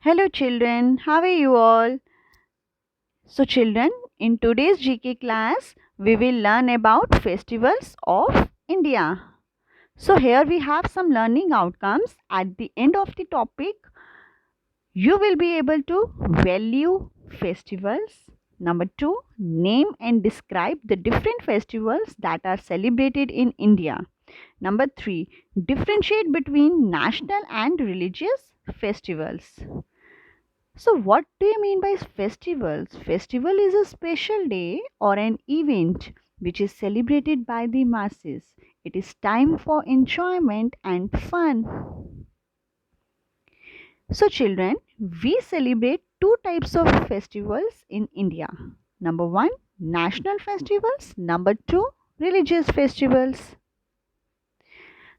Hello, children. How are you all? So, children, in today's GK class, we will learn about festivals of India. So, here we have some learning outcomes. At the end of the topic, you will be able to value festivals. Number two, name and describe the different festivals that are celebrated in India. Number three, differentiate between national and religious festivals. So, what do you mean by festivals? Festival is a special day or an event which is celebrated by the masses. It is time for enjoyment and fun. So, children, we celebrate two types of festivals in India. Number one, national festivals. Number two, religious festivals.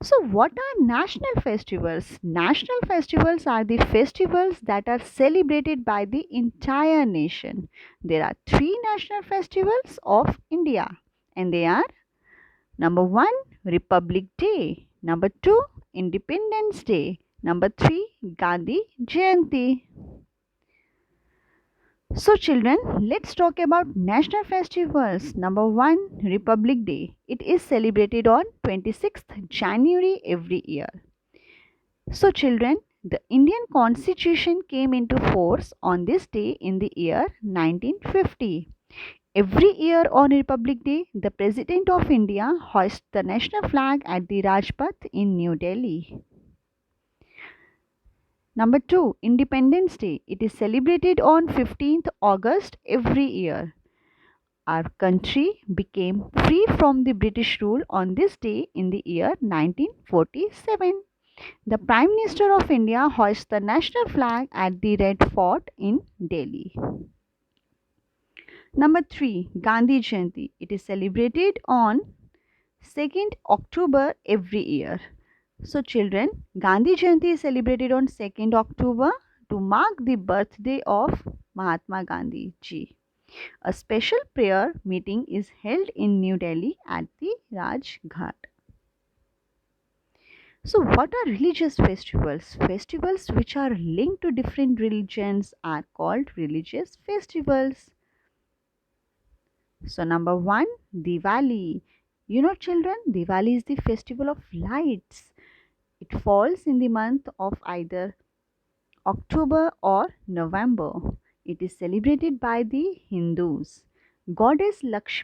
So, what are national festivals? National festivals are the festivals that are celebrated by the entire nation. There are three national festivals of India, and they are number one, Republic Day, number two, Independence Day, number three, Gandhi Jayanti. So, children, let's talk about national festivals. Number one, Republic Day. It is celebrated on 26th January every year. So, children, the Indian Constitution came into force on this day in the year 1950. Every year on Republic Day, the President of India hoists the national flag at the Rajpath in New Delhi. Number 2, Independence Day. It is celebrated on 15th August every year. Our country became free from the British rule on this day in the year 1947. The Prime Minister of India hoists the national flag at the Red Fort in Delhi. Number 3, Gandhi Jayanti. It is celebrated on 2nd October every year. So, children, Gandhi Jayanti is celebrated on 2nd October to mark the birthday of Mahatma Gandhi ji. A special prayer meeting is held in New Delhi at the Raj Ghat. So, what are religious festivals? Festivals which are linked to different religions are called religious festivals. So, number one, Diwali. You know, children, Diwali is the festival of lights. It falls in the month of either October or November. It is celebrated by the Hindus. Goddess Lakshmi